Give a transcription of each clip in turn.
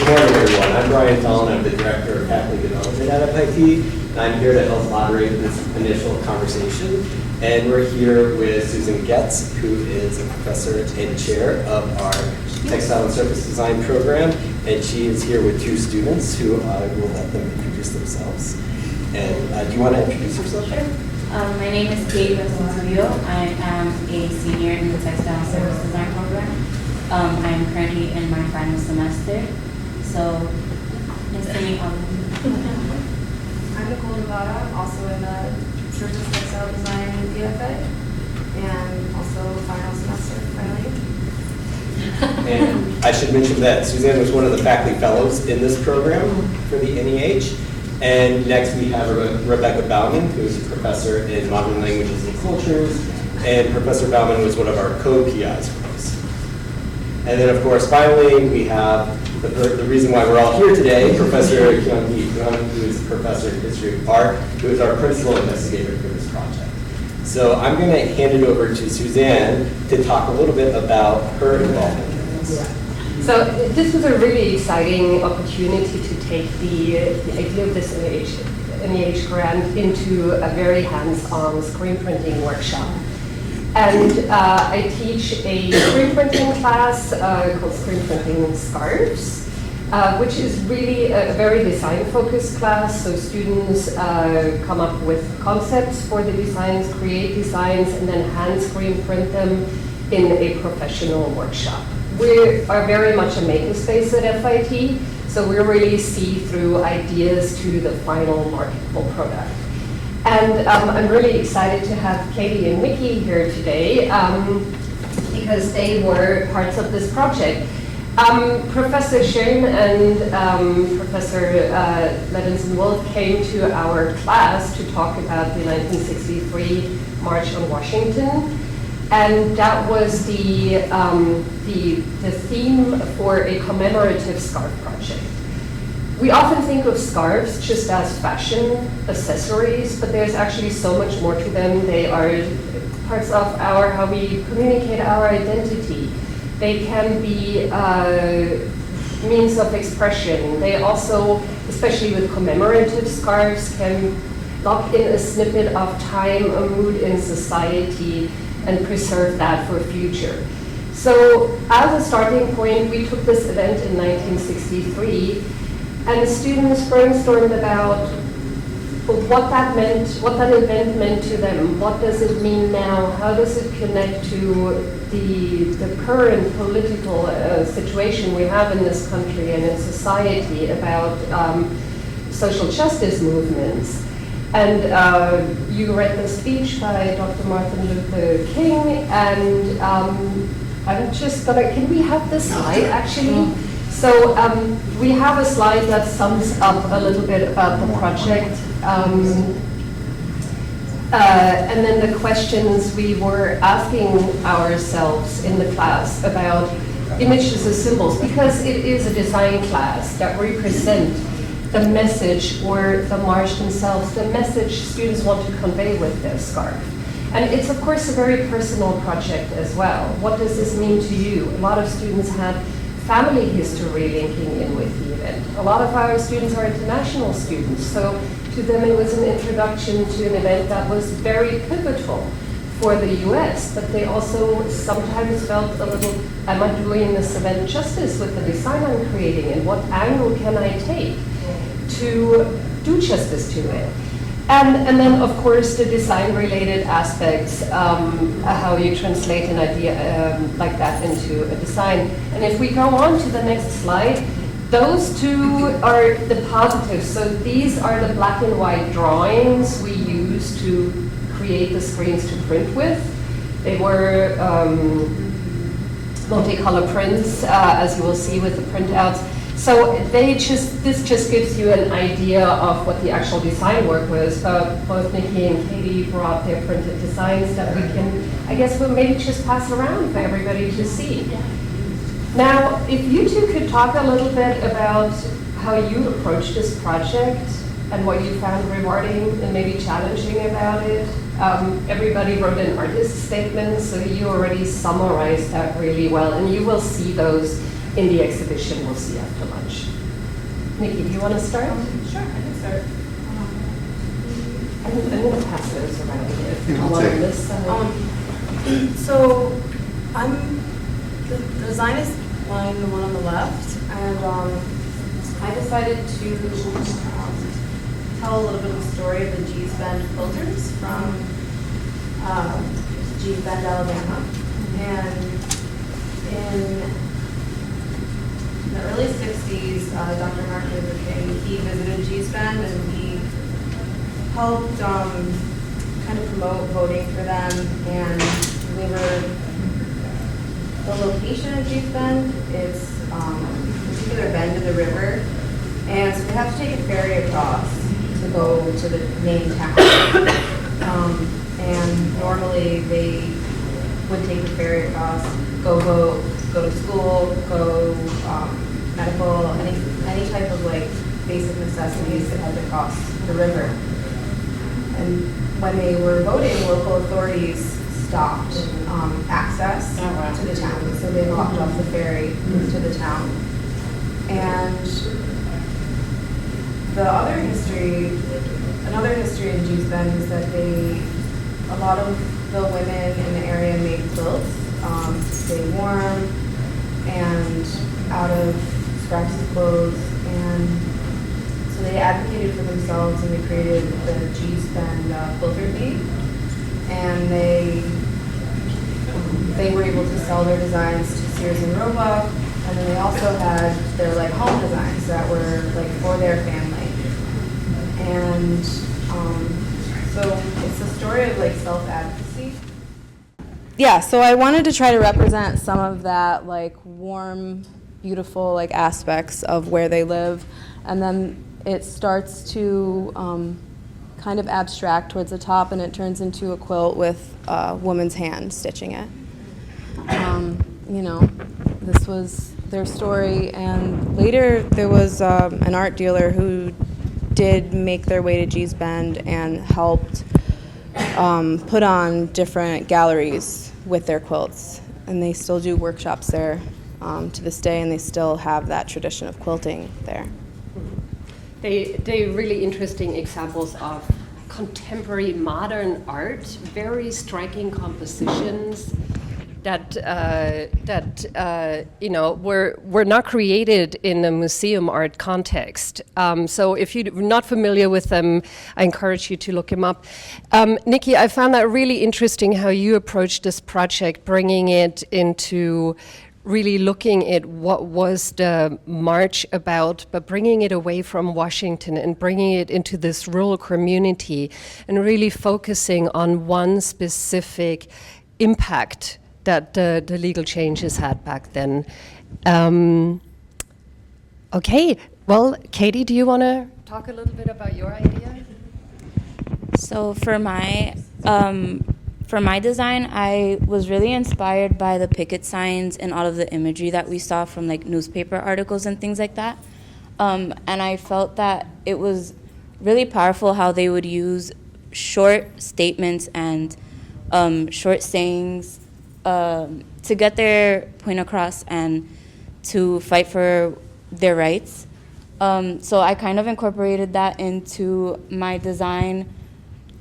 Good morning, everyone. I'm Fallon. I'm the Director of Faculty Development at FIT, and I'm here to help moderate this initial conversation. And we're here with Susanne Goetz, who is a professor and chair of our Textile and Surface Design program, and she is here with two students who I will let them introduce themselves. And do you want to introduce yourself? Sure. My name is Vincent. I am a senior in the Textile and Surface Design program. I am currently in my final semester. So, nice to meet all of you. I'm Nicole Nevada, also in the Surface Textile Design BFA, and also final semester finally. And I should mention that Susanne was one of the faculty fellows in this program for the NEH. And next we have Rebecca Bauman, who is a professor in modern languages and cultures. And Professor Bauman was one of our co-PIs for this. And then, of course, finally, we have the reason why we're all here today, Professor Kyunghee, who is a professor in history of art, who is our principal investigator for this project. So I'm going to hand it over to Susanne to talk a little bit about her involvement in this. Yeah. So this was a really exciting opportunity to take the idea of this NEH grant into a very hands-on screen printing workshop. And I teach a screen printing class called Screen Printing Scarves, which is really a very design-focused class. So students come up with concepts for the designs, create designs, and then hand screen print them in a professional workshop. We are very much a makerspace at FIT, so we really see through ideas to the final marketable product. And I'm really excited to have Katie and Mickey here today because they were parts of this project. Professor Schoen and Professor Levinson-Wolf came to our class to talk about the 1963 March on Washington. And that was the theme for a commemorative scarf project. We often think of scarves just as fashion accessories, but there's actually so much more to them. They are parts of how we communicate our identity. They can be means of expression. They also, especially with commemorative scarves, can lock in a snippet of time, a mood in society, and preserve that for future. So as a starting point, we took this event in 1963, and the students brainstormed about what that meant, what that event meant to them. What does it mean now? How does it connect to the current political situation we have in this country and in society about social justice movements? And you read the speech by Dr. Martin Luther King, and I'm just gonna, can we have this slide actually? So we have a slide that sums up a little bit about the project. And then the questions we were asking ourselves in the class about images as symbols, because it is a design class that represent the message or the march themselves, the message students want to convey with their scarf. And it's of course a very personal project as well. What does this mean to you? A lot of students had family history linking in with the event. A lot of our students are international students, so to them it was an introduction to an event that was very pivotal for the US, but they also sometimes felt a little, am I doing this event justice with the design I'm creating, and what angle can I take to do justice to it? And then, of course, the design-related aspects, how you translate an idea like that into a design. And if we go on to the next slide, those two are the positives. So these are the black and white drawings we use to create the screens to print with. They were multicolor prints, as you will see with the printouts. So this just gives you an idea of what the actual design work was. Both Nikki and Katie brought their printed designs that we can, I guess we'll maybe just pass around for everybody to see. Now, if you two could talk a little bit about how you approached this project and what you found rewarding and maybe challenging about it. Everybody wrote an artist statement, so you already summarized that really well, and you will see those in the exhibition we'll see after lunch. Nikki, do you want to start? Sure, I can start. I'm going to pass those around here. Yeah, I'll One take on it. this side. So the design is mine, the one on the left, and I decided to tell a little bit of the story of the G's Bend filters from G's Bend, Alabama. And in the early 60s, Dr. Martin Luther King, he visited G's Bend and he helped kind of promote voting for them, and the location of G's Bend, it's a particular bend in the river, and so they have to take a ferry across to go to the main town. And normally they would take the ferry across, go vote, go to school, go medical, any type of like basic necessities that had to cross the river. And when they were voting, local authorities stopped access to the town, so they blocked off the ferry to the town. And another history of G's Bend is that a lot of the women in the area made quilts to stay warm and out of scraps of clothes, and so they advocated for themselves and they created the G's Bend quilter bee, and they were able to sell their designs to Sears and Roebuck, and then they also had their like home designs that were like for their family, and so it's a story of like self-advocacy. Yeah, so I wanted to try to represent some of that like warm, beautiful like aspects of where they live, and then it starts to kind of abstract towards the top, and it turns into a quilt with a woman's hand stitching it. This was their story, and later there was an art dealer who did make their way to G's Bend and helped put on different galleries with their quilts, and they still do workshops there to this day, and they still have that tradition of quilting there. They're really interesting examples of contemporary modern art, very striking compositions that were not created in a museum art context. So if you're not familiar with them, I encourage you to look them up. Nikki, I found that really interesting how you approached this project, bringing it into really looking at what was the march about, but bringing it away from Washington and bringing it into this rural community and really focusing on one specific impact that the legal changes had back then. Okay, well, Katie, do you want to talk a little bit about your idea? So for my design, I was really inspired by the picket signs and all of the imagery that we saw from like newspaper articles and things like that. And I felt that it was really powerful how they would use short statements and short sayings to get their point across and to fight for their rights. So I kind of incorporated that into my design.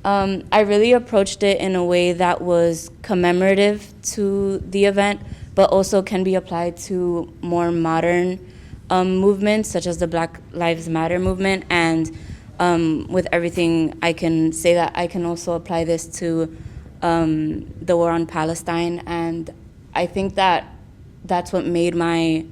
I really approached it in a way that was commemorative to the event, but also can be applied to more modern movements, such as the Black Lives Matter movement. And with everything, I can say that I can also apply this to the war on Palestine. And I think that that's what made my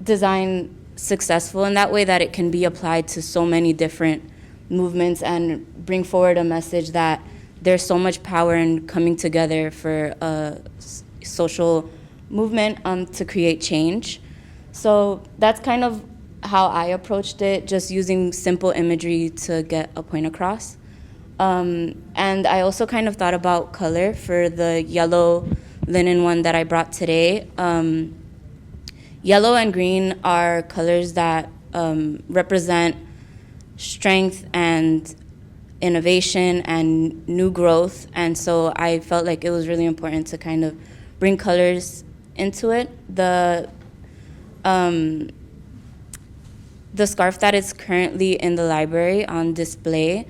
design successful in that way, that it can be applied to so many different movements and bring forward a message that there's so much power in coming together for a social movement to create change. So that's kind of how I approached it, just using simple imagery to get a point across. And I also kind of thought about color for the yellow linen one that I brought today. Yellow and green are colors that represent strength and innovation and new growth, and so I felt like it was really important to kind of bring colors into it. The The scarf that is currently in the library on display,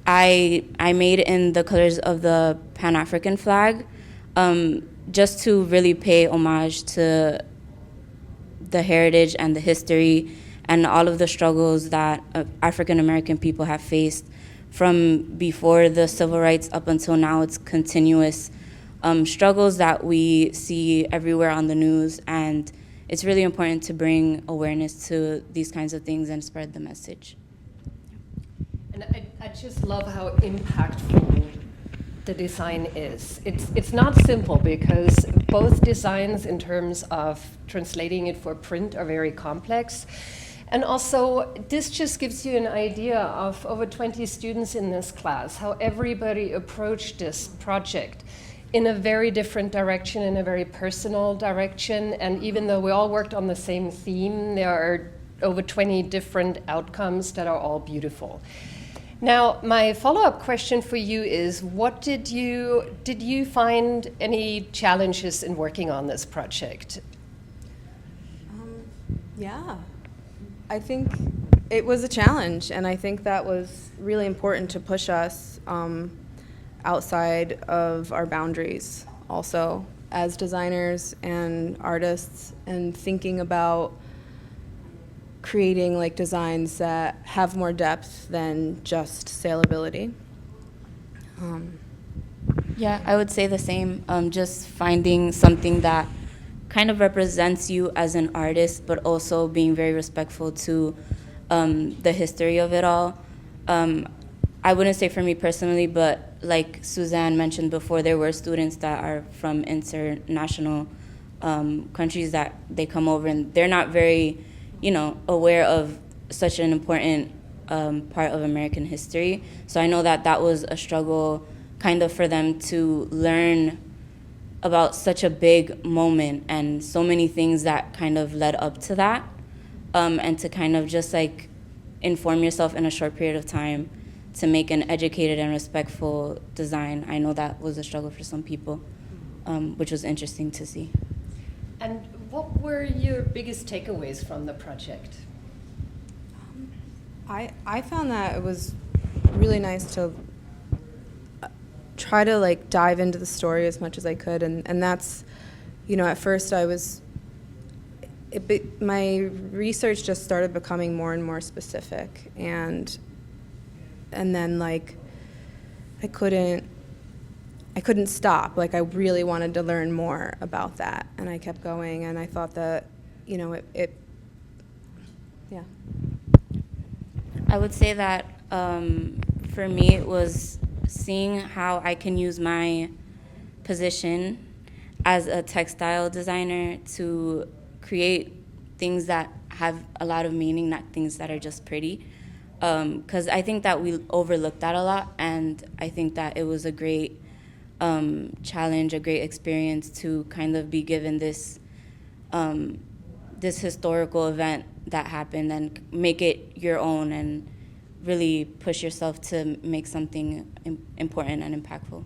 I made in the colors of the Pan-African flag, just to really pay homage to the heritage and the history and all of the struggles that African American people have faced from before the civil rights up until now. It's continuous struggles that we see everywhere on the news, and it's really important to bring awareness to these kinds of things and spread the message. And I just love how impactful the design is. It's not simple because both designs in terms of translating it for print are very complex. And also, this just gives you an idea of over 20 students in this class, how everybody approached this project in a very different direction, in a very personal direction. And even though we all worked on the same theme, there are over 20 different outcomes that are all beautiful. Now, my follow-up question for you is, did you find any challenges in working on this project? Yeah, I think it was a challenge, and I think that was really important to push us outside of our boundaries also as designers and artists, and thinking about creating like designs that have more depth than just saleability. Yeah, I would say the same. Just finding something that kind of represents you as an artist, but also being very respectful to the history of it all. I wouldn't say for me personally, but like Susanne mentioned before, there were students that are from international countries that they come over and they're not very, aware of such an important part of American history. So I know that that was a struggle kind of for them to learn about such a big moment and so many things that kind of led up to that, and to kind of just like inform yourself in a short period of time to make an educated and respectful design. I know that was a struggle for some people, which was interesting to see. And what were your biggest takeaways from the project? I found that it was really nice to try to like dive into the story as much as I could, and that's, at first my research just started becoming more and more specific, and then like I couldn't stop. Like I really wanted to learn more about that, and I kept going, and I thought that yeah. I would say that for me it was seeing how I can use my position as a textile designer to create things that have a lot of meaning, not things that are just pretty. Because I think that we overlook that a lot, and I think that it was a great challenge, a great experience to kind of be given this this historical event that happened and make it your own and really push yourself to make something important and impactful.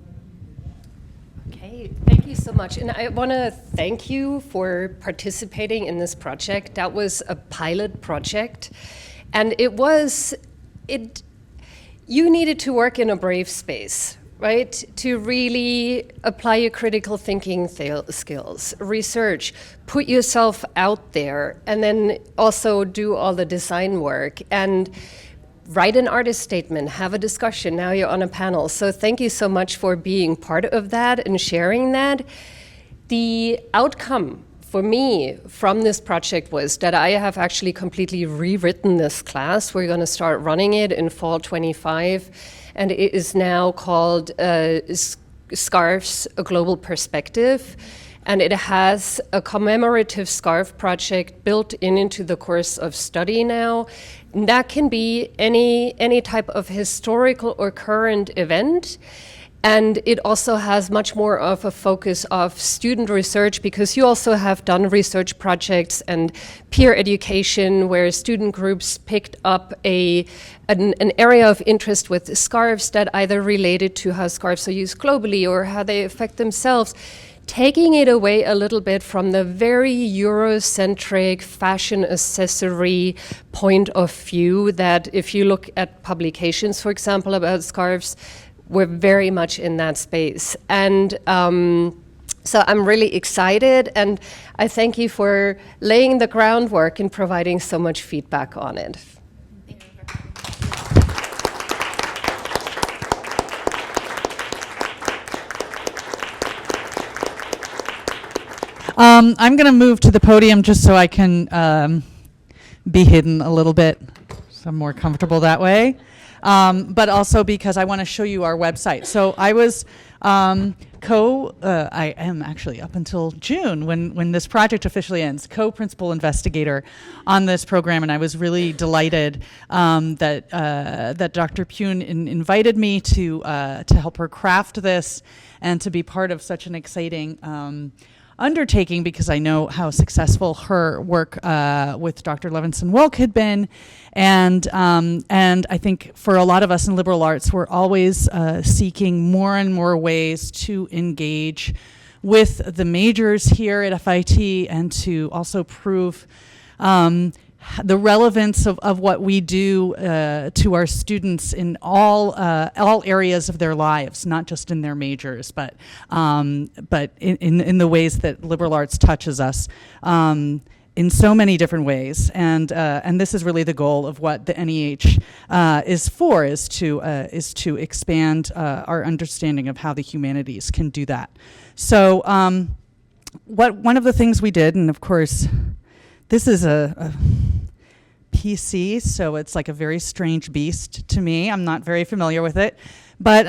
Okay, thank you so much. And I want to thank you for participating in this project. That was a pilot project, and you needed to work in a brave space, right? To really apply your critical thinking skills, research, put yourself out there, and then also do all the design work and write an artist statement, have a discussion. Now you're on a panel. So thank you so much for being part of that and sharing that. The outcome for me from this project was that I have actually completely rewritten this class. We're going to start running it in fall 25, and it is now called Scarves, A Global Perspective. And it has a commemorative scarf project built into the course of study now. And that can be any type of historical or current event. And it also has much more of a focus of student research, because you also have done research projects and peer education where student groups picked up an area of interest with scarves that either related to how scarves are used globally or how they affect themselves. taking it away a little bit from the very Eurocentric fashion accessory point of view that if you look at publications, for example, about scarves, we're very much in that space. And so I'm really excited, and I thank you for laying the groundwork and providing so much feedback on it. I'm going to move to the podium just so I can be hidden a little bit, so I'm more comfortable that way. But also because I want to show you our website. So I was I am actually up until June when this project officially ends, co-principal investigator on this program, and I was really delighted that Dr. Pyun invited me to help her craft this and to be part of such an exciting undertaking, because I know how successful her work with Dr. Levinson-Wilk had been, and I think for a lot of us in liberal arts, we're always seeking more and more ways to engage with the majors here at FIT and to also prove the relevance of what we do to our students in all areas of their lives, not just in their majors, but in the ways that liberal arts touches us in so many different ways. And this is really the goal of what the NEH is for, is to expand our understanding of how the humanities can do that. So one of the things we did, and of course, this is a PC, so it's like a very strange beast to me. I'm not very familiar with it. But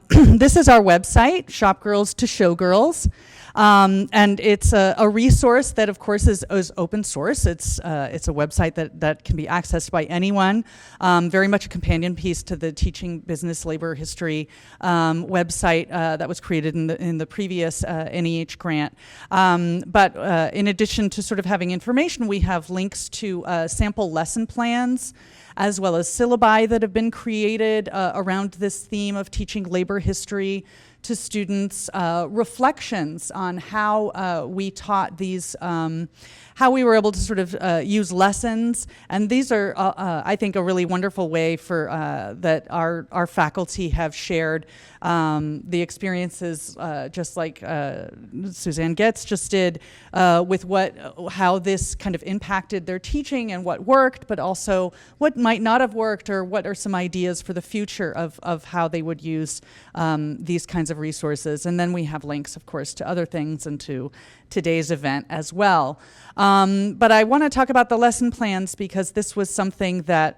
this is our website, Shop Girls to Showgirls. And it's a resource that, of course, is open source. It's a website that can be accessed by anyone. Very much a companion piece to the Teaching Business Labor History website that was created in the previous NEH grant. But in addition to sort of having information, we have links to sample lesson plans, as well as syllabi that have been created around this theme of teaching labor history to students, reflections on how we taught these, how we were able to sort of use lessons. And these are, I think, a really wonderful way for that our faculty have shared the experiences, just like Susanne Goetz just did, with how this kind of impacted their teaching and what worked, but also what might not have worked, or what are some ideas for the future of how they would use these kinds of resources. And then we have links, of course, to other things and to today's event as well. But I want to talk about the lesson plans, because this was something that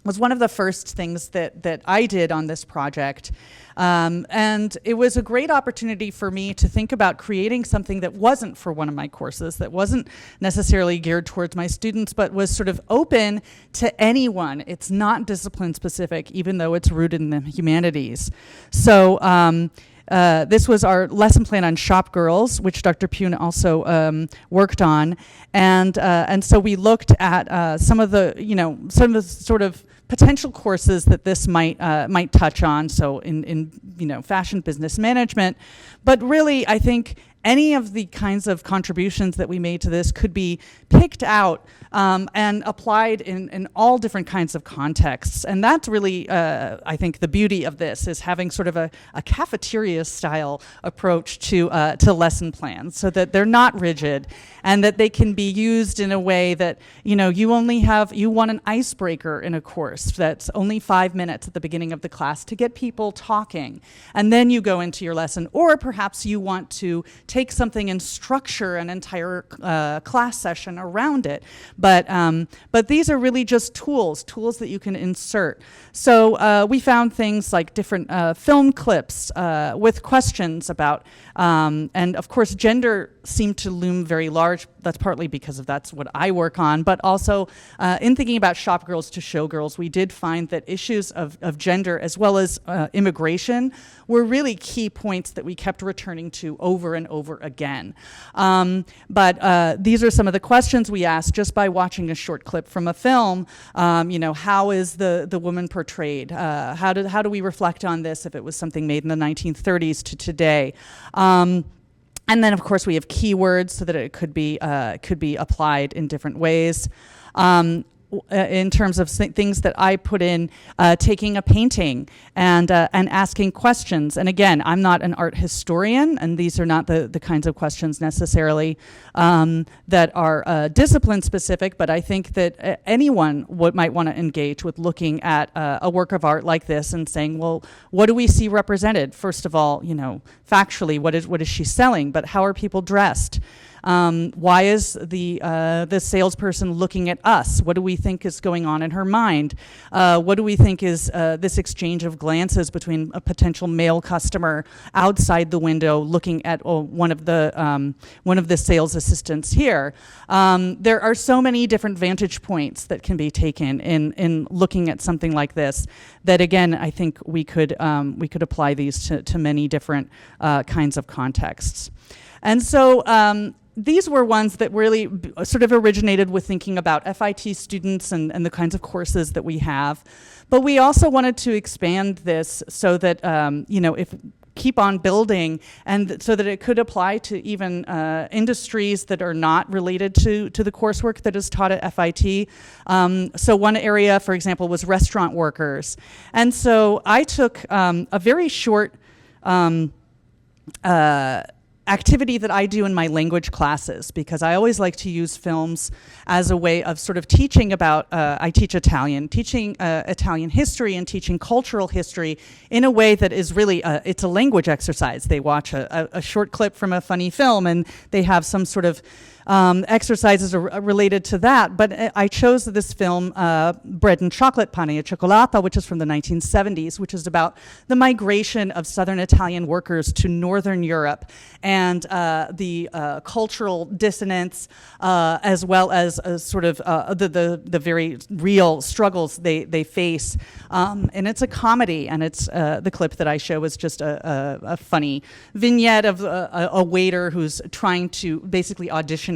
was one of the first things that I did on this project. And it was a great opportunity for me to think about creating something that wasn't for one of my courses, that wasn't necessarily geared towards my students, but was sort of open to anyone. It's not discipline specific, even though it's rooted in the humanities. So this was our lesson plan on Shop Girls, which Dr. Pyun also worked on, and so we looked at some of the sort of potential courses that this might touch on. So in fashion business management, but really I think any of the kinds of contributions that we made to this could be picked out and applied in all different kinds of contexts. And that's really, I think, the beauty of this, is having sort of a cafeteria-style approach to lesson plans, so that they're not rigid and that they can be used in a way that, you want an icebreaker in a course that's only 5 minutes at the beginning of the class to get people talking. And then you go into your lesson. Or perhaps you want to take something and structure an entire class session around it. But these are really just tools that you can insert. So we found things like different film clips with questions about, and of course gender seemed to loom very large. That's partly because that's what I work on, but also in thinking about Shop Girls to Showgirls, we did find that issues of gender as well as immigration were really key points that we kept returning to over and over again. But these are some of the questions we asked just by watching a short clip from a film. How is the woman portrayed? How do we reflect on this if it was something made in the 1930s to today? And then, of course, we have keywords so that it could be applied in different ways. In terms of things that I put in, taking a painting and asking questions. And again, I'm not an art historian, and these are not the kinds of questions necessarily that are discipline specific, but I think that anyone might want to engage with looking at a work of art like this and saying, well, what do we see represented? First of all, factually, what is she selling? But how are people dressed? Why is the salesperson looking at us? What do we think is going on in her mind? What do we think is this exchange of glances between a potential male customer outside the window looking at one of the sales assistants here? There are so many different vantage points that can be taken in looking at something like this that, again, I think we could apply these to many different kinds of contexts. And so these were ones that really sort of originated with thinking about FIT students and the kinds of courses that we have. But we also wanted to expand this so that, if keep on building and so that it could apply to even industries that are not related to the coursework that is taught at FIT. So one area, for example, was restaurant workers. And so I took a very short activity that I do in my language classes, because I always like to use films as a way of sort of teaching about, I teach Italian, teaching Italian history and teaching cultural history in a way that is really, it's a language exercise. They watch a short clip from a funny film and they have some sort of exercises related to that, but I chose this film, Bread and Chocolate, Pane e Cioccolata, which is from the 1970s, which is about the migration of Southern Italian workers to Northern Europe and the cultural dissonance, as well as sort of the very real struggles they face. And it's a comedy, and it's the clip that I show is just a funny vignette of a waiter who's trying to basically audition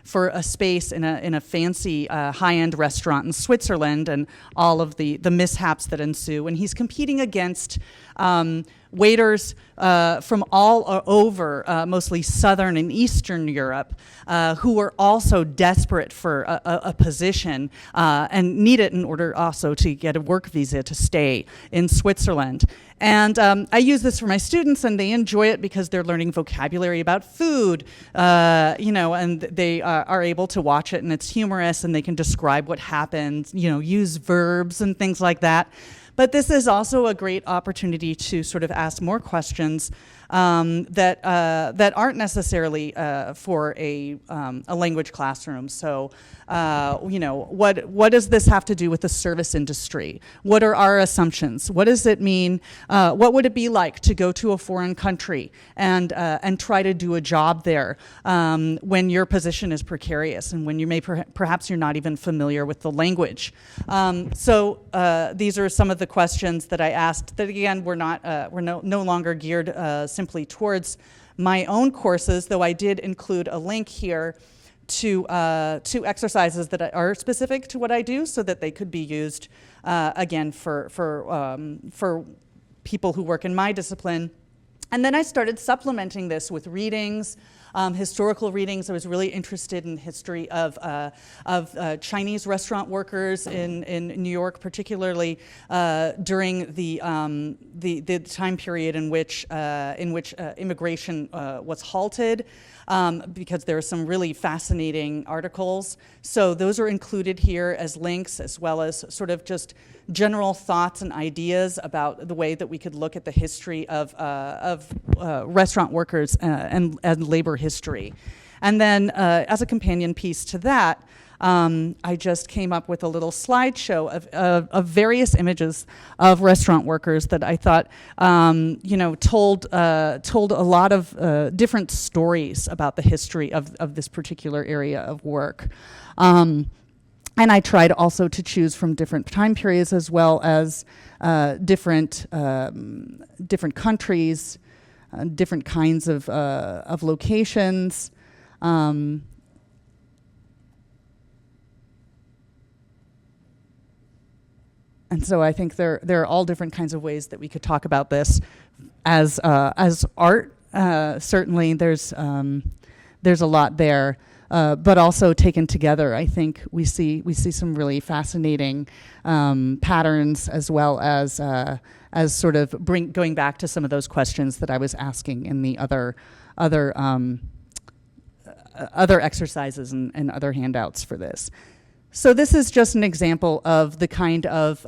for a space in a fancy high-end restaurant in Switzerland, and all of the mishaps that ensue. And he's competing against waiters from all over, mostly Southern and Eastern Europe, who are also desperate for a position and need it in order also to get a work visa to stay in Switzerland. And I use this for my students, and they enjoy it because they're learning vocabulary about food, and they are able to watch it, and it's humorous, and they can describe what happened, use verbs and things like that. But this is also a great opportunity to sort of ask more questions that aren't necessarily for a language classroom. So, what does this have to do with the service industry? What are our assumptions? What does it mean? What would it be like to go to a foreign country and try to do a job there when your position is precarious and when you may perhaps you're not even familiar with the language? So these are some of the questions that I asked. That again, we're no longer geared simply towards my own courses, though I did include a link here to exercises that are specific to what I do, so that they could be used again for people who work in my discipline. And then I started supplementing this with readings, historical readings. I was really interested in history of Chinese restaurant workers in New York, particularly during the time period in which immigration was halted, because there are some really fascinating articles. So those are included here as links, as well as sort of just general thoughts and ideas about the way that we could look at the history of restaurant workers and labor history. And then as a companion piece to that, I just came up with a little slideshow of various images of restaurant workers that I thought, told a lot of different stories about the history of this particular area of work. And I tried also to choose from different time periods, as well as different countries, different kinds of locations. And so I think there are all different kinds of ways that we could talk about this as art certainly there's a lot there. But also taken together, I think we see some really fascinating patterns, as well as sort of going back to some of those questions that I was asking in the other exercises and other handouts for this. So this is just an example of the kind of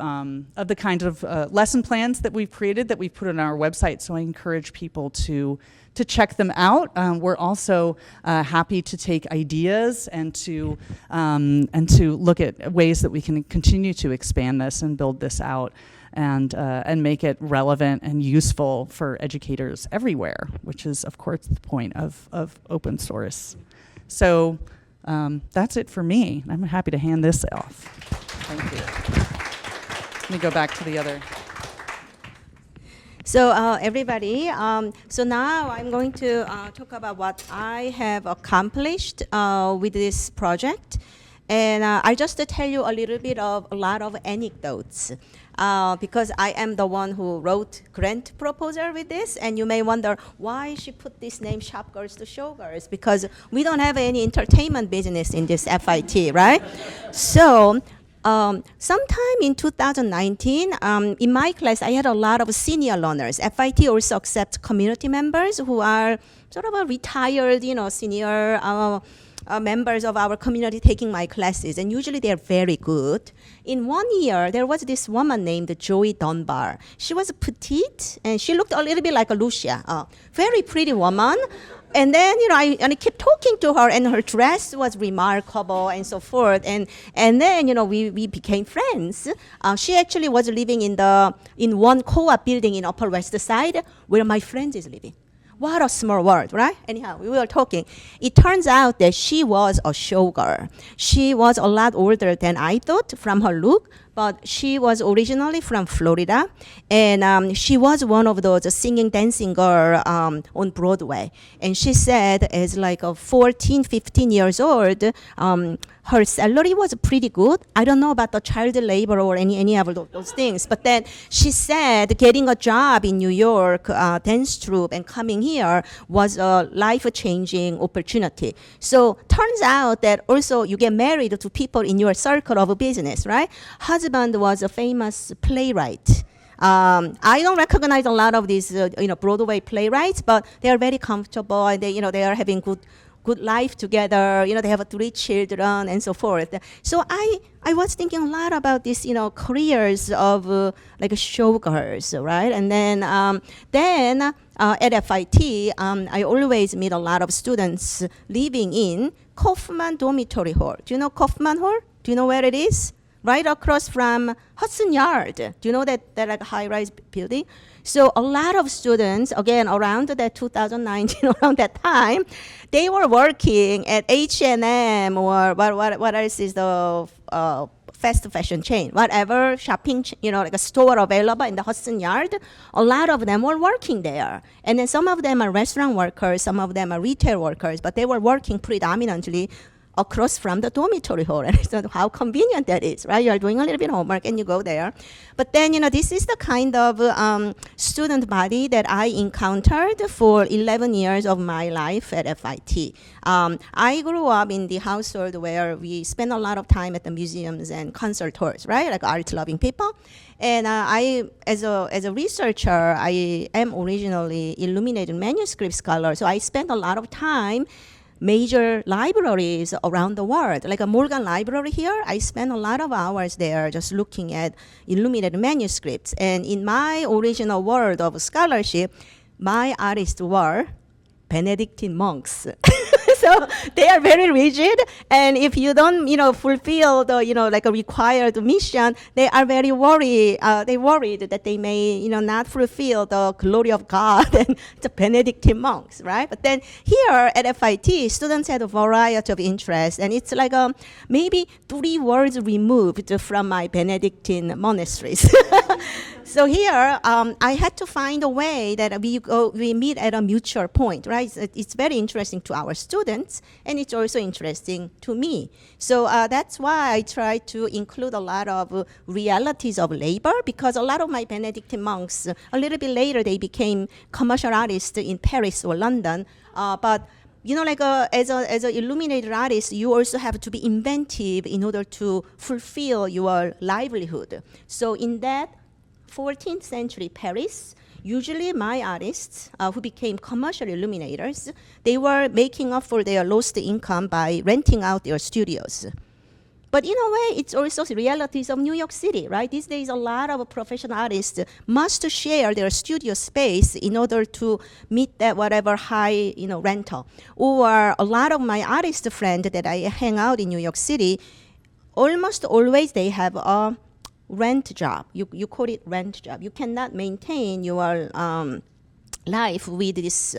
lesson plans that we've created, that we've put on our website. So I encourage people to check them out. We're also happy to take ideas and to look at ways that we can continue to expand this and build this out and make it relevant and useful for educators everywhere, which is, of course, the point of open source. So that's it for me. I'm happy to hand this off. Thank you. Let me go back to the other. So everybody, so now I'm going to talk about what I have accomplished with this project. And I just tell you a little bit of a lot of anecdotes. Because I am the one who wrote grant proposal with this, and you may wonder why she put this name Shop Girls to Show Girls, because we don't have any entertainment business in this FIT, right? So sometime in 2019, in my class, I had a lot of senior learners. FIT also accepts community members who are sort of a retired, senior members of our community taking my classes, and usually they're very good. In 1 year, there was this woman named Joey Dunbar. She was petite, and she looked a little bit like a Lucia, very pretty woman. And then, I kept talking to her, and her dress was remarkable and so forth. And then, we became friends. She actually was living in one co-op building in Upper West Side where my friend is living. What a small world, right? Anyhow, we were talking. It turns out that she was a showgirl. She was a lot older than I thought from her look, but she was originally from Florida, and she was one of those singing, dancing girl on Broadway. And she said, as like a 14, 15 years old, her salary was pretty good. I don't know about the child labor or any of those things, but then she said getting a job in New York, dance troupe, and coming here was a life-changing opportunity. So turns out that also you get married to people in your circle of business, right? Husband was a famous playwright. I don't recognize a lot of these, Broadway playwrights, but they are very comfortable, and they are having good life together. They have 3 children and so forth. So I was thinking a lot about this, careers of like showgirls, right? And then at FIT, I always meet a lot of students living in Kaufman Dormitory Hall. Do you know Kaufman Hall? Do you know where it is? Right across from Hudson Yard. Do you know that like high-rise building? So a lot of students, again, around that 2019, around that time, they were working at H&M or what else is the fast fashion chain, whatever shopping, like a store available in the Hudson Yard. A lot of them were working there. And then some of them are restaurant workers, some of them are retail workers, but they were working predominantly across from the dormitory hall. And I thought, how convenient that is, right? You're doing a little bit of homework and you go there. But then, this is the kind of student body that I encountered for 11 years of my life at FIT. I grew up in the household where we spent a lot of time at the museums and concert halls, right? Like art-loving people. And I, as a researcher, I am originally illuminated manuscript scholar. So I spent a lot of time major libraries around the world. Like a Morgan Library here, I spent a lot of hours there just looking at illuminated manuscripts. And in my original world of scholarship, my artists were Benedictine monks. So they are very rigid, and if you don't, fulfill the, like a required mission, they are very worried. They worried that they may, not fulfill the glory of God and the Benedictine monks, right? But then here at FIT, students had a variety of interests, and it's like maybe 3 words removed from my Benedictine monasteries. So here, I had to find a way that we meet at a mutual point, right? It's very interesting to our students, and it's also interesting to me. So that's why I try to include a lot of realities of labor, because a lot of my Benedictine monks, a little bit later, they became commercial artists in Paris or London, but you know, like as an illuminated artist, you also have to be inventive in order to fulfill your livelihood. So in that 14th century Paris, usually my artists who became commercial illuminators, they were making up for their lost income by renting out their studios. But in a way, it's also the realities of New York City, right? These days, a lot of professional artists must share their studio space in order to meet that whatever high, rental. Or a lot of my artist friends that I hang out in New York City, almost always they have a rent job. You call it rent job. You cannot maintain your life with this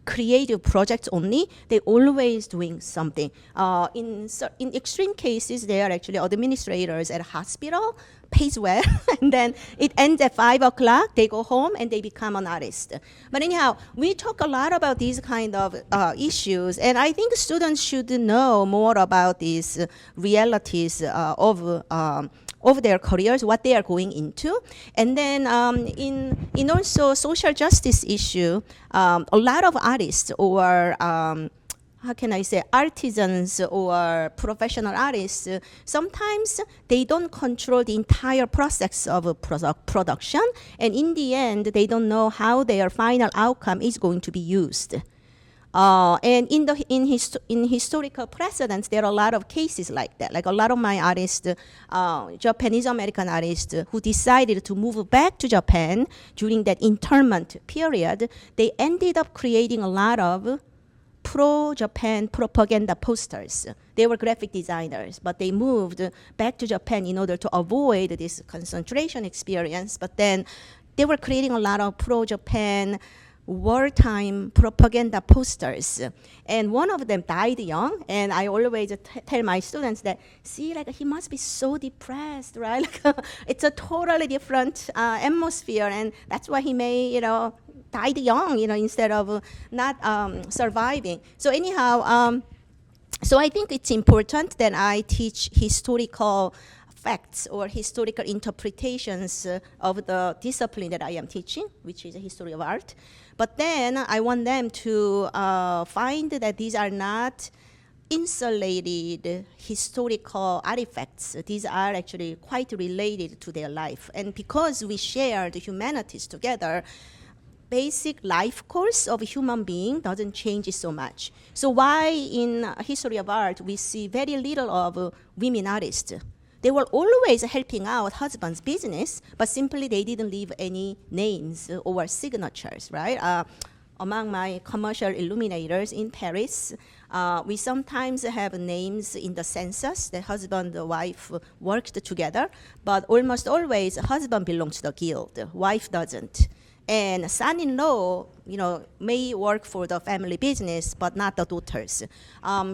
creative projects only. They're always doing something. In extreme cases, they are actually administrators at a hospital, pays well, and then it ends at 5 o'clock, they go home and they become an artist. But anyhow, we talk a lot about these kind of issues, and I think students should know more about these realities of their careers, what they are going into. And then in also social justice issue, a lot of artists or how can I say, artisans or professional artists, sometimes they don't control the entire process of production, and in the end, they don't know how their final outcome is going to be used. And in historical precedents, there are a lot of cases like that. Like a lot of my artists, Japanese American artists who decided to move back to Japan during that internment period, they ended up creating a lot of pro-Japan propaganda posters. They were graphic designers, but they moved back to Japan in order to avoid this concentration experience. But then they were creating a lot of pro-Japan wartime propaganda posters, and one of them died young, and I always tell my students that, see, like he must be so depressed, right? Like, it's a totally different atmosphere, and that's why he may, died young, instead of not surviving. So anyhow, so I think it's important that I teach historical facts or historical interpretations of the discipline that I am teaching, which is a history of art. But then I want them to find that these are not insulated historical artifacts. These are actually quite related to their life. And because we share the humanities together, basic life course of a human being doesn't change so much. So why in history of art we see very little of women artists? They were always helping out husband's business, but simply they didn't leave any names or signatures, right? Among my commercial illuminators in Paris, we sometimes have names in the census that husband and wife worked together, but almost always husband belongs to the guild, wife doesn't. And son-in-law, may work for the family business, but not the daughters.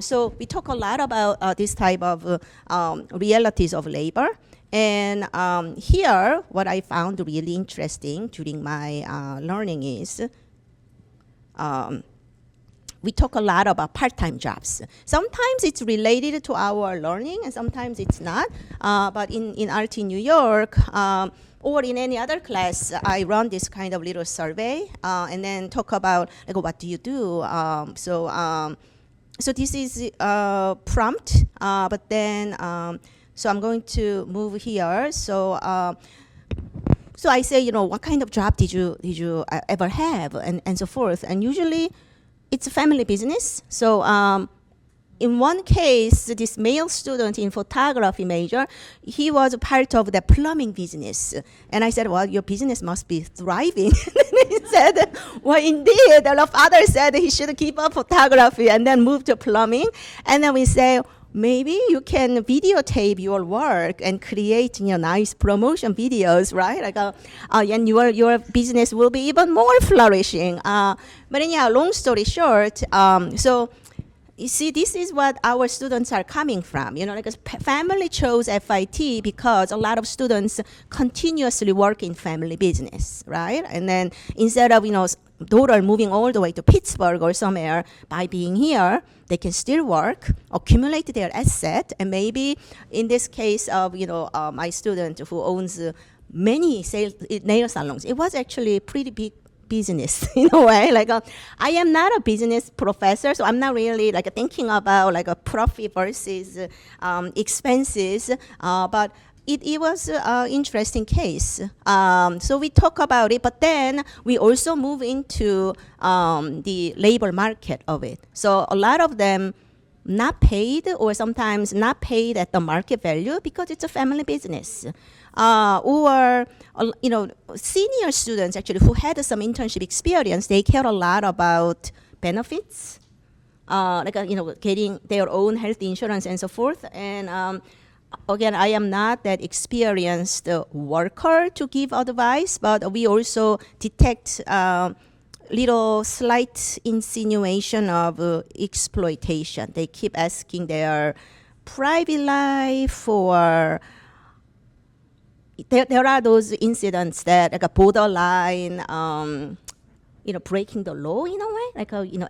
So we talk a lot about this type of realities of labor. And here, what I found really interesting during my learning is we talk a lot about part-time jobs. Sometimes it's related to our learning, and sometimes it's not. But in Art in New York, or in any other class, I run this kind of little survey and then talk about, like, what do you do? So this is prompt, but then, so I'm going to move here. So I say, what kind of job did you ever have, and so forth. And usually it's a family business. So in one case, this male student in photography major, he was a part of the plumbing business. And I said, well, your business must be thriving. And he said, well, indeed. The father said he should keep up photography and then move to plumbing. And then we say, maybe you can videotape your work and create nice promotion videos, right? Like, and your business will be even more flourishing. But anyhow, long story short, so you see, this is what our students are coming from. You know, like family chose FIT because a lot of students continuously work in family business, right? And then instead of, daughter moving all the way to Pittsburgh or somewhere, by being here, they can still work, accumulate their asset, and maybe in this case of, my student who owns many nail salons, it was actually pretty big business in a way. I am not a business professor, so I'm not really thinking about a profit versus expenses, but it was an interesting case. So we talk about it, but then we also move into the labor market of it. So a lot of them not paid, or sometimes not paid at the market value because it's a family business. Or senior students actually who had some internship experience, they care a lot about benefits, getting their own health insurance and so forth. And again, I am not that experienced worker to give advice, but we also detect little slight insinuation of exploitation. They keep asking their private life, or there are those incidents that a borderline, breaking the law in a way,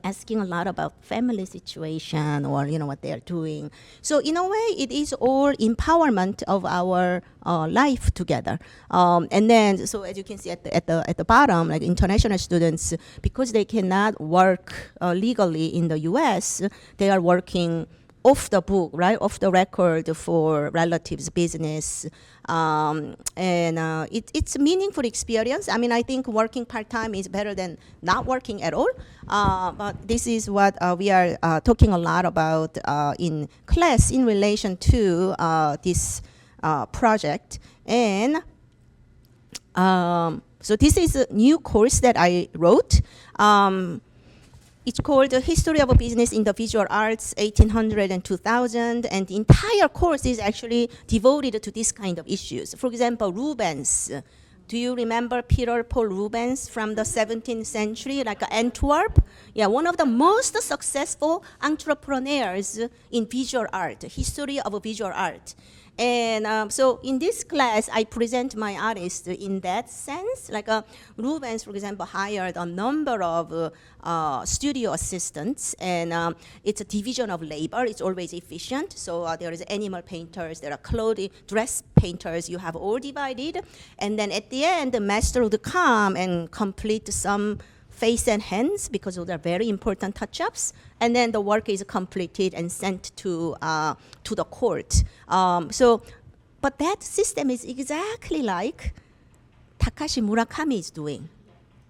asking a lot about family situation or what they are doing. So in a way, it is all empowerment of our life together. And then, so as you can see at the bottom, international students, because they cannot work legally in the U.S., they are working off the book, right, off the record for relatives' business. And it's a meaningful experience. I mean, I think working part-time is better than not working at all. But this is what we are talking a lot about in class in relation to this project. And so this is a new course that I wrote. It's called The History of a Business in the Visual Arts, 1800 and 2000, and the entire course is actually devoted to this kind of issues. For example, Rubens. Do you remember Peter Paul Rubens from the 17th century, Antwerp? Yeah, one of the most successful entrepreneurs in visual art, history of visual art. And so in this class, I present my artist in that sense. Rubens, for example, hired a number of studio assistants, and it's a division of labor. It's always efficient. So there is animal painters, there are clothing, dress painters. You have all divided. And then at the end, the master would come and complete some face and hands, because those are very important touch-ups, and then the work is completed and sent to the court. But that system is exactly like Takashi Murakami is doing.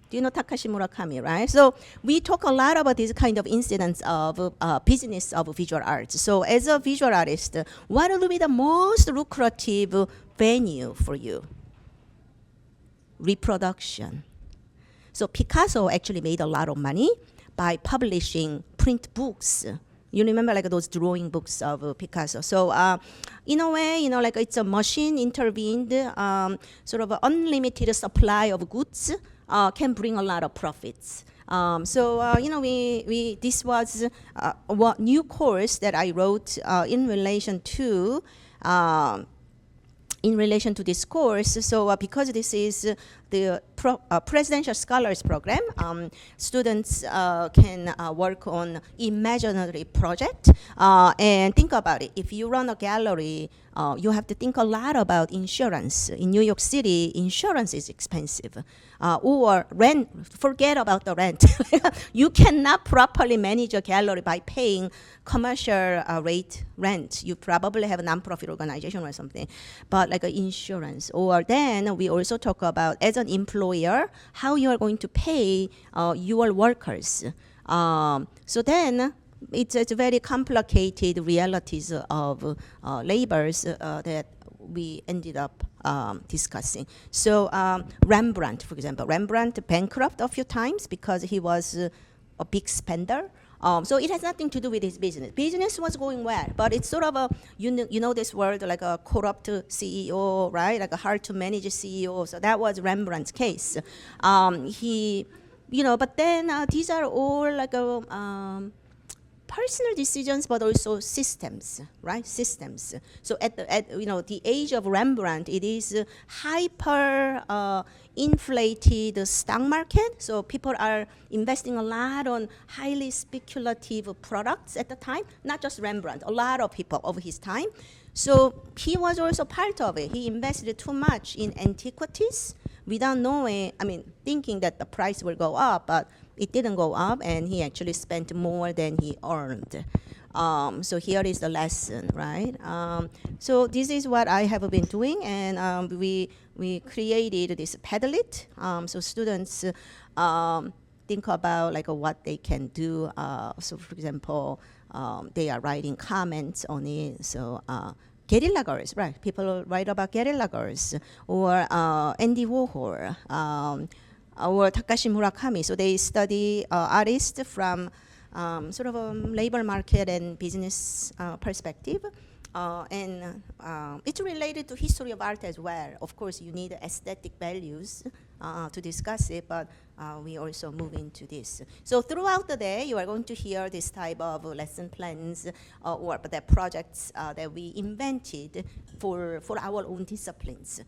Do you know Takashi Murakami, right? So we talk a lot about these kind of incidents of business of visual arts. So as a visual artist, what will be the most lucrative venue for you? Reproduction. So Picasso actually made a lot of money by publishing print books. You remember those drawing books of Picasso. So in a way, it's a machine intervened, sort of an unlimited supply of goods can bring a lot of profits. This was a new course that I wrote in relation to this course. So because this is the Presidential Scholars Program, students can work on imaginary project. And think about it. If you run a gallery, you have to think a lot about insurance. In New York City, insurance is expensive. Or rent, forget about the rent. You cannot properly manage a gallery by paying commercial rate rent. You probably have a nonprofit organization or something. But insurance. Or then we also talk about, as an employer, how you are going to pay your workers. So then it's very complicated realities of labors that we ended up discussing. So Rembrandt, for example, Rembrandt bankrupt a few times because he was a big spender. So it has nothing to do with his business. Business was going well, but it's sort of a, you know this word, like a corrupt CEO, right? Like a hard to manage CEO. So that was Rembrandt's case. But then these are all personal decisions, but also systems, right? Systems. So at the age of Rembrandt, it is hyper inflated stock market. So people are investing a lot on highly speculative products at the time. Not just Rembrandt, a lot of people of his time. So he was also part of it. He invested too much in antiquities without knowing, thinking that the price will go up, but it didn't go up, and he actually spent more than he earned. So here is the lesson, right? So this is what I have been doing, and we created this Padlet. So students think about like what they can do. So for example, they are writing comments on it. So guerrilla girls, right? People write about guerrilla girls, or Andy Warhol, or Takashi Murakami. So they study artists from sort of a labor market and business perspective. And it's related to history of art as well. Of course, you need aesthetic values to discuss it, but we also move into this. So throughout the day, you are going to hear this type of lesson plans or the projects that we invented for our own disciplines.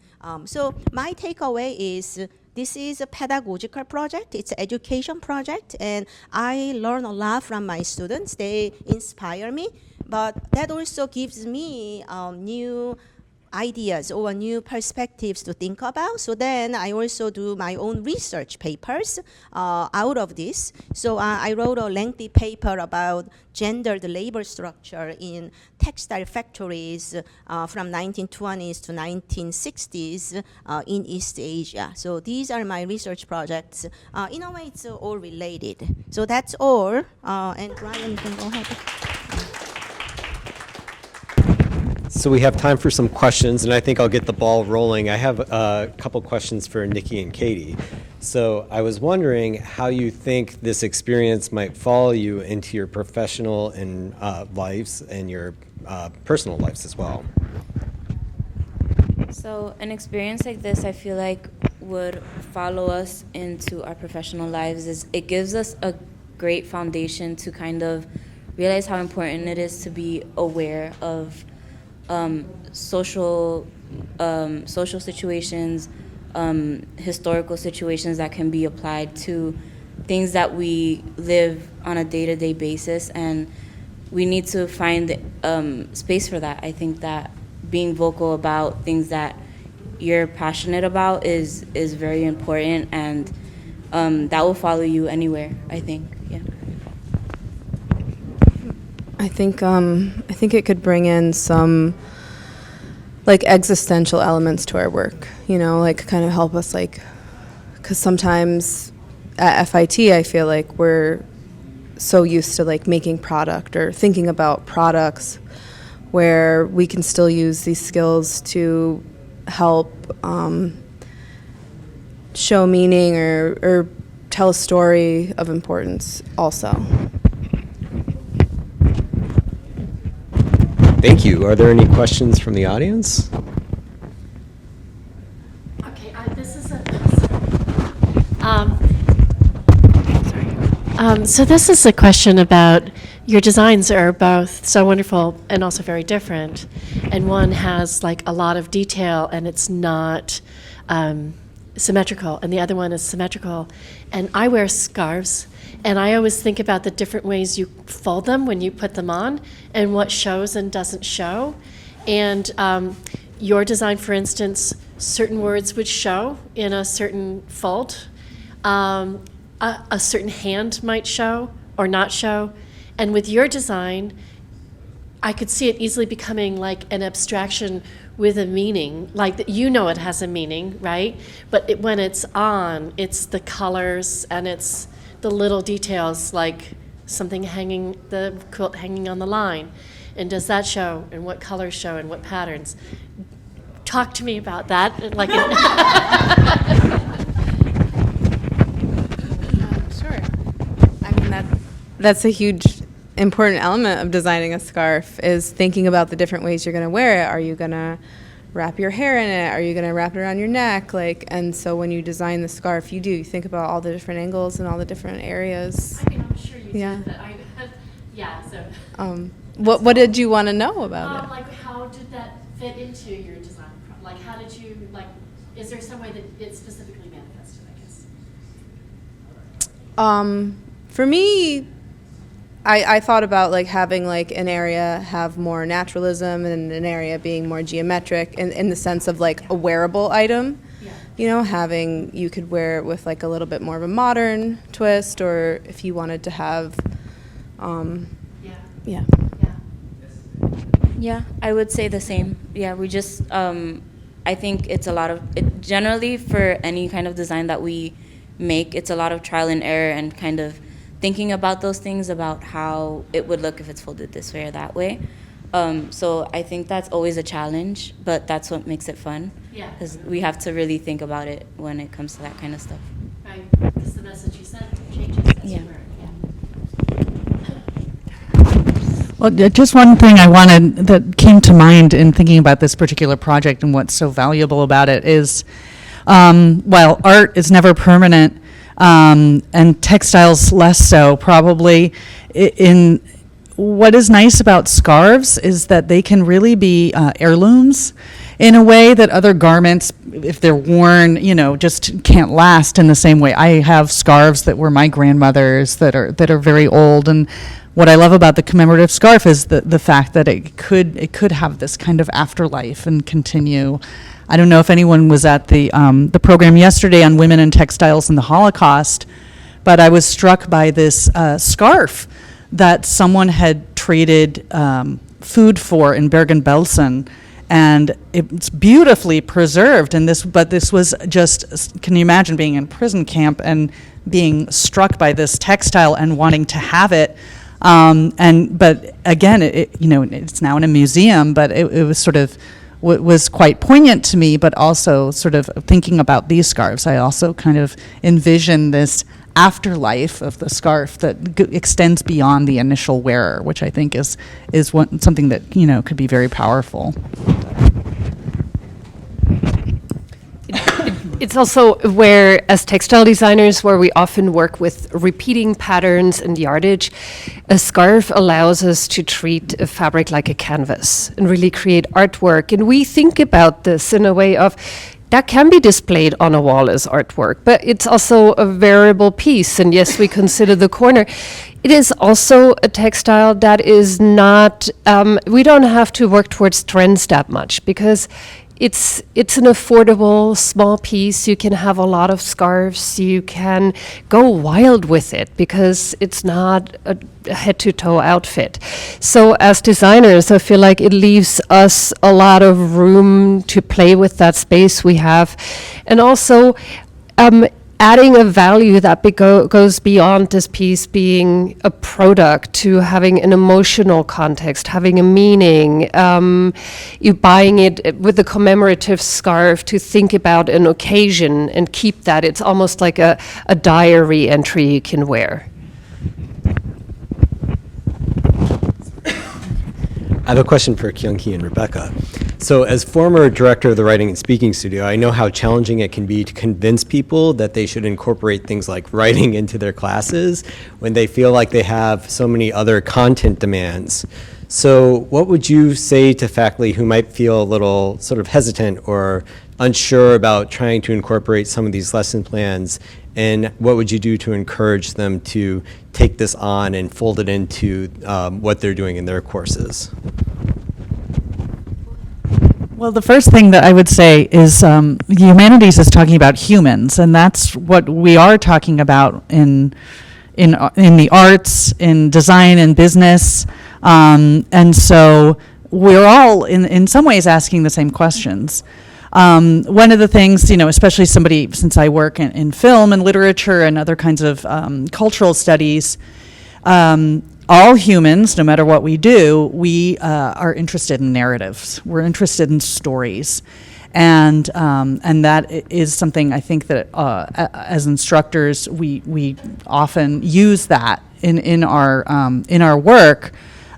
So my takeaway is this is a pedagogical project. It's an education project, and I learn a lot from my students. They inspire me, but that also gives me new ideas or new perspectives to think about. So then I also do my own research papers out of this. So I wrote a lengthy paper about gendered labor structure in textile factories from 1920s to 1960s in East Asia. So these are my research projects. In a way, it's all related. So that's all. And Ryan, you can go ahead. So we have time for some questions, and I think I'll get the ball rolling. I have a couple questions for Nikki and Katie. So I was wondering how you think this experience might follow you into your professional and lives and your personal lives as well. So an experience like this, I feel like, would follow us into our professional lives. It gives us a great foundation to kind of realize how important it is to be aware of social situations, historical situations that can be applied to things that we live on a day-to-day basis, and we need to find space for that. I think that being vocal about things that you're passionate about is very important, and that will follow you anywhere, I think. Yeah. I think it could bring in some like existential elements to our work, like kind of help us, like, because sometimes at FIT I feel like we're so used to like making product or thinking about products, where we can still use these skills to help show meaning or tell a story of importance also. Thank you. Are there any questions from the audience? Okay, this is so this is a question about your designs are both so wonderful and also very different, and one has like a lot of detail and it's not symmetrical, and the other one is symmetrical. And I wear scarves, and I always think about the different ways you fold them when you put them on and what shows and doesn't show. And your design, for instance, certain words would show in a certain fold. A certain hand might show or not show. And with your design, I could see it easily becoming like an abstraction with a meaning, like that, it has a meaning, right? But when it's on, it's the colors and it's the little details, like something the quilt hanging on the line. And does that show? And what colors show? And what patterns? Talk to me about that. Sure. I mean, that's a huge important element of designing a scarf, is thinking about the different ways you're going to wear it. Are you going to wrap your hair in it? Are you going to wrap it around your neck? And so when you design the scarf, you think about all the different angles and all the different areas. I mean, I'm sure you Yeah. do, but Yeah, so. What did you want to know about it? Like, how did that fit into your design? Like, how did you, like, is there some way that it specifically manifested, I guess? For me, I thought about like having like an area have more naturalism and an area being more geometric in the sense of like a wearable item. Yeah. You know, you could wear it with like a little bit more of a modern twist, or if you wanted to have, Yeah. yeah. Yeah, I would say the same. Yeah, we just, I think it's a lot of, generally for any kind of design that we make, it's a lot of trial and error and kind of thinking about those things, about how it would look if it's folded this way or that way. So I think that's always a challenge, but that's what makes it fun. Yeah. Because we have to really think about it when it comes to that kind of stuff. Right, because the message you sent changes as Yeah. you wear it, yeah. Well, just one thing that came to mind in thinking about this particular project and what's so valuable about it is, while art is never permanent, and textiles less so, probably, in what is nice about scarves is that they can really be heirlooms in a way that other garments, if they're worn, just can't last in the same way. I have scarves that were my grandmother's that are very old, and what I love about the commemorative scarf is the fact that it could have this kind of afterlife and continue. I don't know if anyone was at the program yesterday on women and textiles in the Holocaust, but I was struck by this scarf that someone had traded food for in Bergen-Belsen, and it's beautifully preserved. But this was just, can you imagine being in prison camp and being struck by this textile and wanting to have it? But again, it's now in a museum, but it was sort of was quite poignant to me, but also sort of thinking about these scarves. I also kind of envision this afterlife of the scarf that extends beyond the initial wearer, which I think is something that could be very powerful. It's also where, as textile designers, where we often work with repeating patterns and yardage, a scarf allows us to treat a fabric like a canvas and really create artwork. And we think about this in a way of, that can be displayed on a wall as artwork, but it's also a variable piece. And yes, we consider the corner. It is also a textile that is not, we don't have to work towards trends that much, because it's an affordable small piece. You can have a lot of scarves. You can go wild with it because it's not a head-to-toe outfit. So as designers, I feel like it leaves us a lot of room to play with that space we have. And also adding a value that goes beyond this piece being a product to having an emotional context, having a meaning. You buying it with a commemorative scarf to think about an occasion and keep that. It's almost like a diary entry you can wear. I have a question for Kyunghee and Rebecca. So as former director of the Writing and Speaking Studio, I know how challenging it can be to convince people that they should incorporate things like writing into their classes when they feel like they have so many other content demands. So what would you say to faculty who might feel a little sort of hesitant or unsure about trying to incorporate some of these lesson plans, and what would you do to encourage them to take this on and fold it into what they're doing in their courses? Well, the first thing that I would say is humanities is talking about humans, and that's what we are talking about in the arts, in design and business, and so we're all in some ways asking the same questions. One of the things, especially since I work in film and literature and other kinds of cultural studies, all humans, no matter what we do, we are interested in narratives. We're interested in stories, and that is something I think that as instructors we often use that in our work.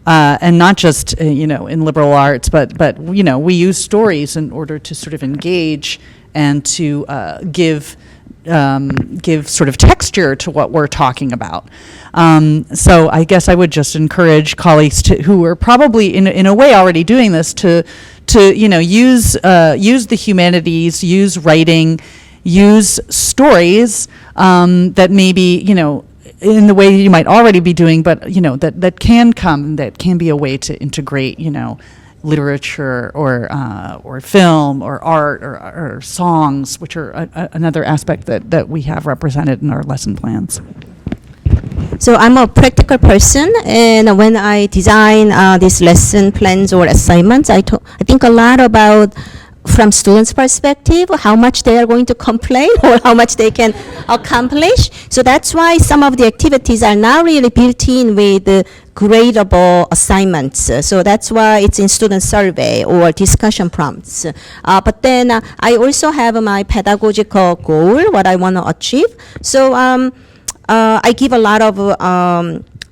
And not just in liberal arts, but we use stories in order to sort of engage and to give give sort of texture to what we're talking about. So I guess I would just encourage colleagues who are probably in a way already doing this to use the humanities, use writing, use stories that maybe in the way you might already be doing, but that can be a way to integrate literature or film or art or songs, which are another aspect that we have represented in our lesson plans. So I'm a practical person, and when I design these lesson plans or assignments, I think a lot about, from students' perspective, how much they are going to complain or how much they can accomplish. So that's why some of the activities are not really built in with gradable assignments. So that's why it's in student survey or discussion prompts. But then I also have my pedagogical goal, what I want to achieve. So I give a lot of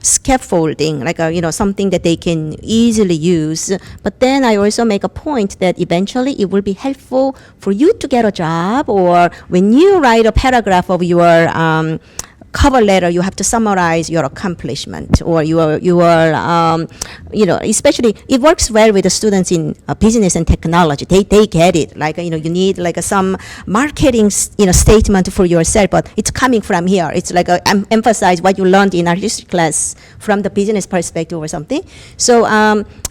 scaffolding, like something that they can easily use. But then I also make a point that eventually it will be helpful for you to get a job, or when you write a paragraph of your cover letter, you have to summarize your accomplishment or your especially it works well with the students in business and technology. They get it. Like you need like some marketing statement for yourself, but it's coming from here. It's like emphasize what you learned in our history class from the business perspective or something. So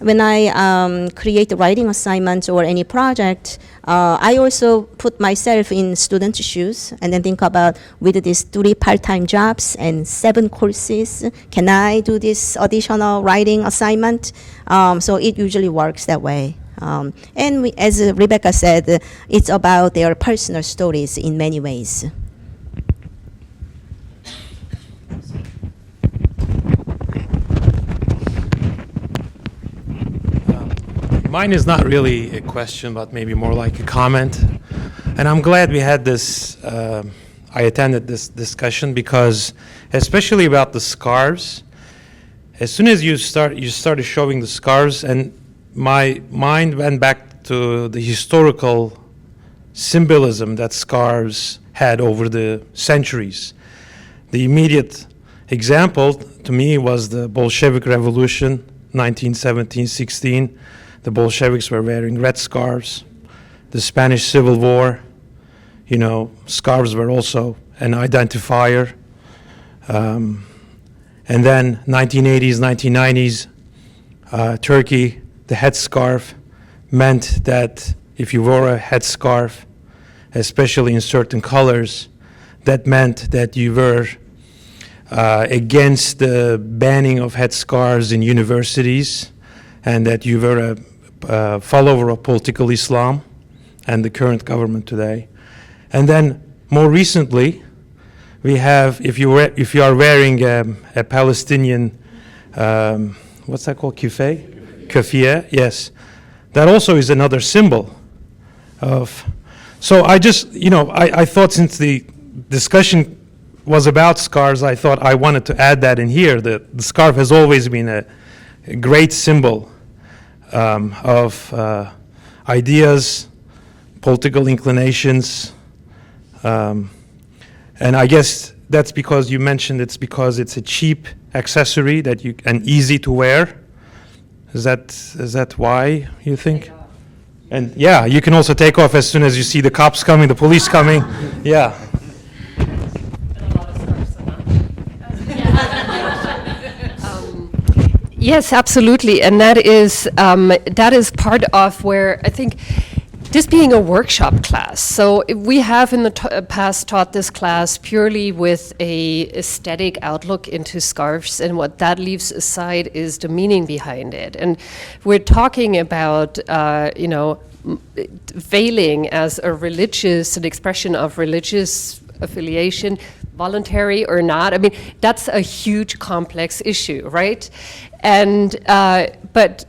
when I create writing assignments or any project, I also put myself in students' shoes and then think about, with these 3 part-time jobs and 7 courses, can I do this additional writing assignment? So it usually works that way. And as Rebecca said, it's about their personal stories in many ways. Mine is not really a question, but maybe more like a comment. And I'm glad we had this, I attended this discussion, because especially about the scarves, as soon as you started showing the scarves, and my mind went back to the historical symbolism that scarves had over the centuries. The immediate example to me was the Bolshevik Revolution, 1917-16. The Bolsheviks were wearing red scarves. The Spanish Civil War, scarves were also an identifier. And then 1980s, 1990s, Turkey, the headscarf meant that if you wore a headscarf, especially in certain colors, that meant that you were against the banning of headscarves in universities, and that you were a follower of political Islam and the current government today. And then more recently, we have, if you are wearing a Palestinian, what's that called, keffiyeh, yes, that also is another symbol of. So I just, I thought, since the discussion was about scarves, I thought I wanted to add that in here. The scarf has always been a great symbol of ideas, political inclinations, and I guess that's because you mentioned it's because it's a cheap accessory and easy to wear. Is that why you think? And yeah, you can also take off as soon as you see the cops coming, the police coming. Yeah. Yes, absolutely, and that is part of where I think this being a workshop class. So we have in the past taught this class purely with a aesthetic outlook into scarves, and what that leaves aside is the meaning behind it. And we're talking about veiling as an expression of religious affiliation, voluntary or not. I mean, that's a huge complex issue, right? And but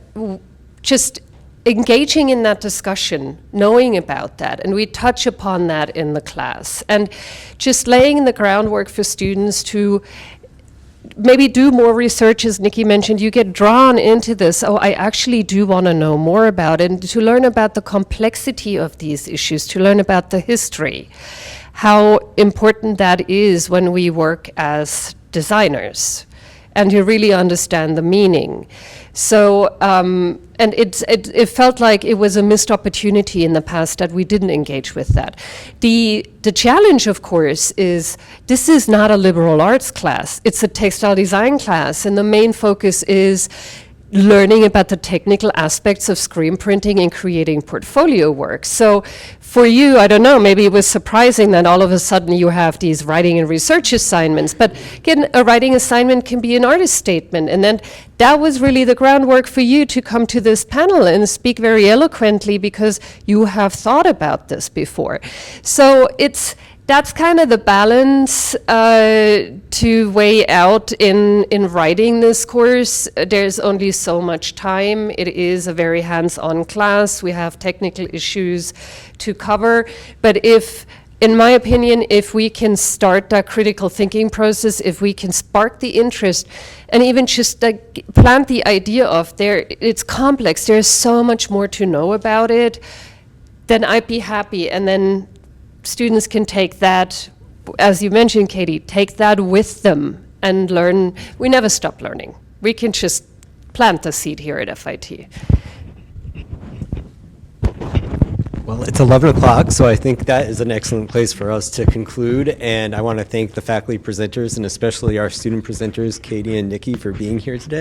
just engaging in that discussion, knowing about that, and we touch upon that in the class, and just laying the groundwork for students to maybe do more research. As Nikki mentioned, you get drawn into this. Oh, I actually do want to know more about it, and to learn about the complexity of these issues, to learn about the history. how important that is when we work as designers and to really understand the meaning. So, and it felt like it was a missed opportunity in the past that we didn't engage with that. The challenge, of course, is this is not a liberal arts class. It's a textile design class, and the main focus is learning about the technical aspects of screen printing and creating portfolio work. So for you, I don't know, maybe it was surprising that all of a sudden you have these writing and research assignments, but again, a writing assignment can be an artist statement, and then that was really the groundwork for you to come to this panel and speak very eloquently because you have thought about this before. So that's kind of the balance to weigh out in writing this course. There's only so much time. It is a very hands-on class. We have technical issues to cover. But in my opinion, if we can start that critical thinking process, if we can spark the interest, and even just like plant the idea of it's complex, there's so much more to know about it, then I'd be happy. And then students can take that, as you mentioned, Katie, take that with them and learn. We never stop learning. We can just plant the seed here at FIT. Well, it's 11 o'clock, so I think that is an excellent place for us to conclude. And I want to thank the faculty presenters and especially our student presenters, Katie and Nikki, for being here today.